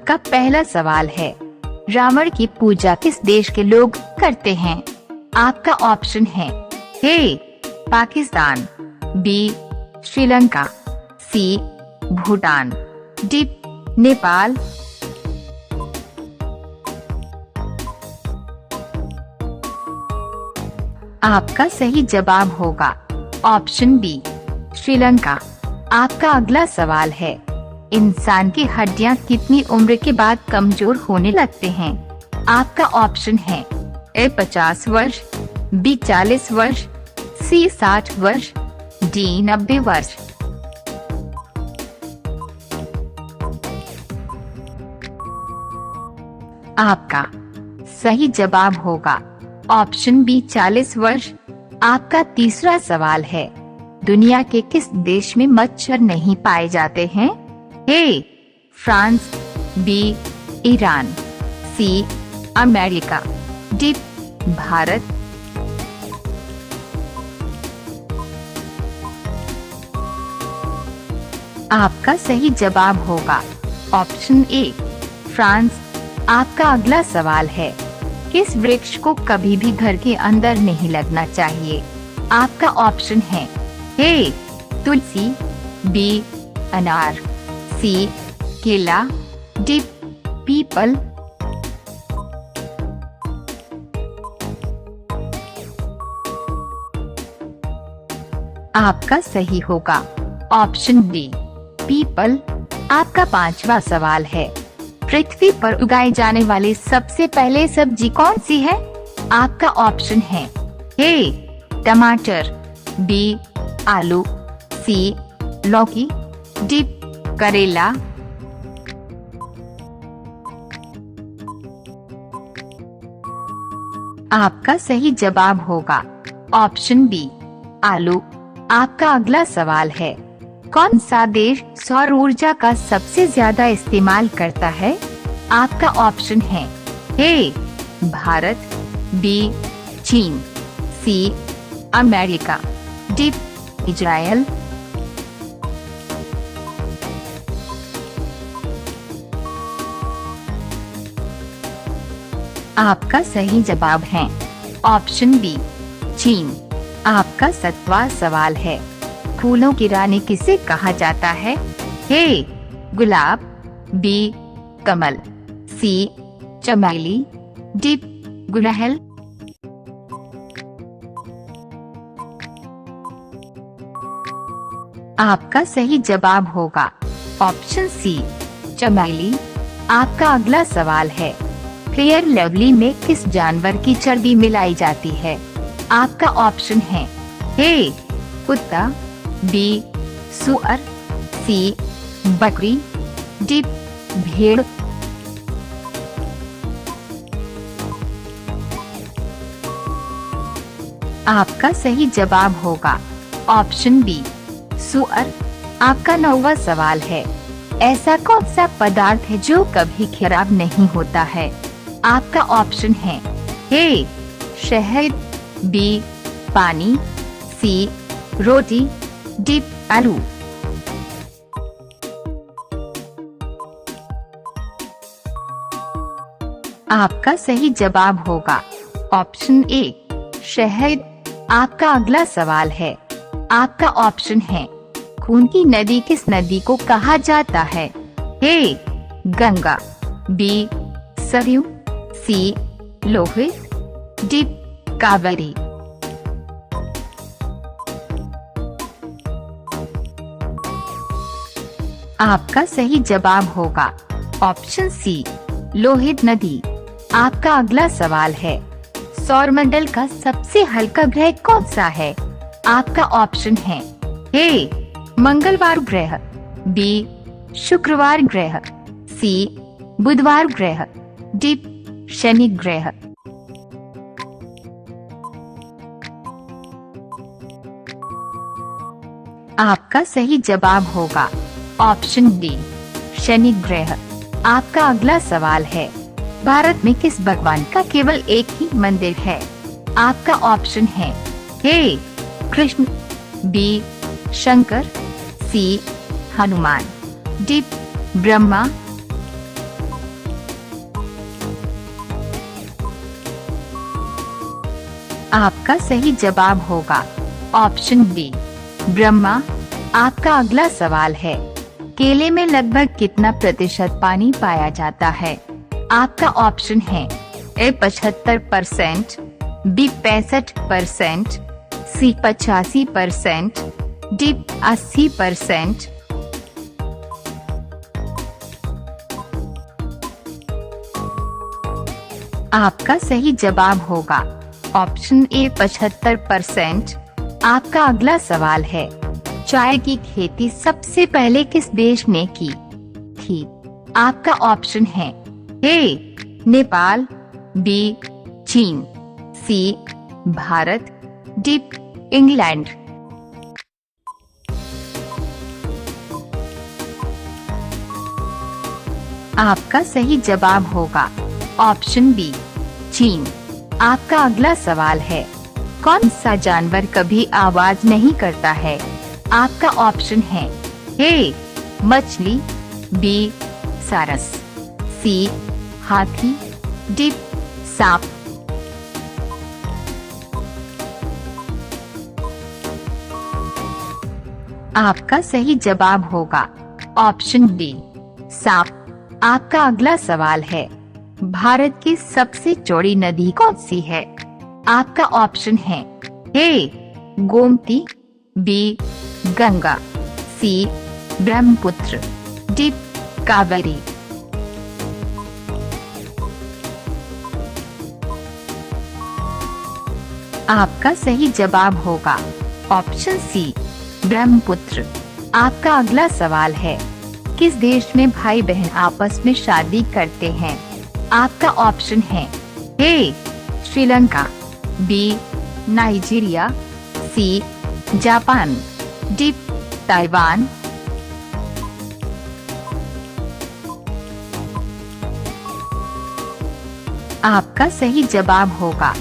आपका पहला सवाल है, रावण की पूजा किस देश के लोग करते हैं? आपका ऑप्शन है ए पाकिस्तान, बी श्रीलंका, सी भूटान, डी नेपाल। आपका सही जवाब होगा ऑप्शन बी श्रीलंका। आपका अगला सवाल है, इंसान की हड्डियां कितनी उम्र के बाद कमजोर होने लगते हैं? आपका ऑप्शन है ए 50 वर्ष, बी 40 वर्ष, सी 60 वर्ष, डी 90 वर्ष। आपका सही जवाब होगा ऑप्शन बी 40 वर्ष। आपका तीसरा सवाल है, दुनिया के किस देश में मच्छर नहीं पाए जाते हैं? A France, B Iran, C America, D Bharat. आपका सही जवाब होगा ऑप्शन ए फ्रांस। आपका अगला सवाल है, किस वृक्ष को कभी भी घर के अंदर नहीं लगना चाहिए? आपका ऑप्शन है ए तुलसी, बी अनार, सी केला, डी पीपल। आपका सही होगा ऑप्शन बी पीपल। आपका पांचवा सवाल है, पृथ्वी पर उगाए जाने वाले सबसे पहले सब्जी कौन सी है? आपका ऑप्शन है ए टमाटर, बी आलू, सी लौकी, डी करेला। आपका सही जवाब होगा ऑप्शन बी आलू। आपका अगला सवाल है, कौन सा देश सौर ऊर्जा का सबसे ज्यादा इस्तेमाल करता है? आपका ऑप्शन है ए भारत, बी चीन, सी अमेरिका, डी इजराइल। आपका सही जवाब है ऑप्शन बी चीन। आपका 7वां सवाल है, फूलों की रानी किसे कहा जाता है? ए गुलाब, बी कमल, सी चमेली, डी गुड़हल। आपका सही जवाब होगा ऑप्शन सी चमेली। आपका अगला सवाल है, फेयर लवली में किस जानवर की चर्बी मिलाई जाती है? आपका ऑप्शन है ए कुत्ता, बी सुअर, सी बकरी, डी भेड़। आपका सही जवाब होगा ऑप्शन बी सुअर। आपका 9वां सवाल है, ऐसा कौन सा पदार्थ है जो कभी खराब नहीं होता है? आपका ऑप्शन है ए शहद, बी पानी, सी रोटी, डी आलू। आपका सही जवाब होगा ऑप्शन ए शहद। आपका अगला सवाल है, आपका ऑप्शन है, खून की नदी किस नदी को कहा जाता है? ए गंगा, बी सरयू, सी लोहित, डी कावेरी। आपका सही जवाब होगा ऑप्शन सी लोहित नदी। आपका अगला सवाल है, सौरमंडल का सबसे हल्का ग्रह कौन सा है? आपका ऑप्शन है ए मंगलवार ग्रह, बी शुक्रवार ग्रह, सी बुधवार ग्रह, डी शनि ग्रह। आपका सही जवाब होगा ऑप्शन डी शनि ग्रह। आपका अगला सवाल है, भारत में किस भगवान का केवल एक ही मंदिर है? आपका ऑप्शन है ए कृष्ण, बी शंकर, सी हनुमान, डी ब्रह्मा। आपका सही जवाब होगा ऑप्शन बी ब्रह्मा। आपका अगला सवाल है, केले में लगभग कितना प्रतिशत पानी पाया जाता है? आपका ऑप्शन है ए 75%, बी 65%, सी 85%, डी 80%। आपका सही जवाब होगा ऑप्शन ए 75%। आपका अगला सवाल है, चाय की खेती सबसे पहले किस देश ने की थी? आपका ऑप्शन है ए नेपाल, बी चीन, सी भारत, डी इंग्लैंड। आपका सही जवाब होगा ऑप्शन बी चीन। आपका अगला सवाल है, कौन सा जानवर कभी आवाज नहीं करता है? आपका ऑप्शन है ए मछली, बी सारस, सी हाथी, डी सांप। आपका सही जवाब होगा ऑप्शन डी सांप। आपका अगला सवाल है, भारत की सबसे चौड़ी नदी कौन सी है? आपका ऑप्शन है ए गोमती, बी गंगा, सी ब्रह्मपुत्र, डी कावेरी। आपका सही जवाब होगा ऑप्शन सी ब्रह्मपुत्र। आपका अगला सवाल है, किस देश में भाई बहन आपस में शादी करते हैं? आपका ऑप्शन है a Sri Lanka, b Nigeria, c Japan, d Taiwan. आपका सही जवाब होगा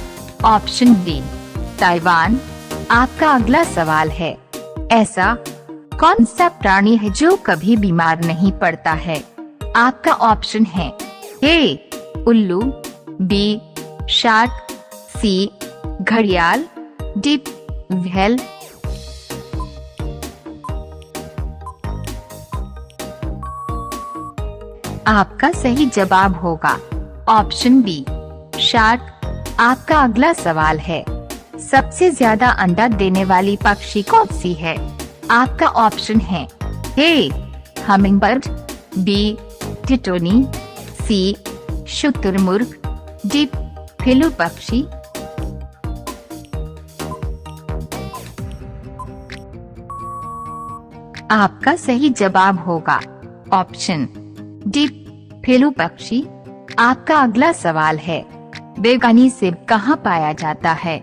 ऑप्शन डी ताइवान। आपका अगला सवाल है, ऐसा कौन सा प्राणी है जो कभी बीमार नहीं पड़ता है? आपका ऑप्शन है ए उल्लू, बी शार्क, सी घड़ियाल, डी व्हेल। आपका सही जवाब होगा ऑप्शन बी शार्क। आपका अगला सवाल है, सबसे ज्यादा अंडा देने वाली पक्षी कौन सी है? आपका ऑप्शन है ए हमिंगबर्ड, बी टिटोनी, सी शुतुरमुर्ग, डी फिलू पक्षी। आपका सही जवाब होगा ऑप्शन डी फिलू पक्षी। आपका अगला सवाल है, बेगानी सेब कहाँ पाया जाता है?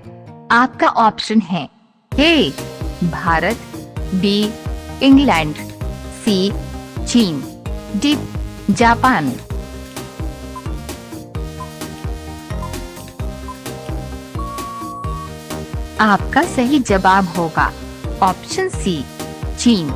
आपका ऑप्शन है ए भारत, बी इंग्लैंड, सी चीन, डी जापान। आपका सही जवाब होगा ऑप्शन सी चीन।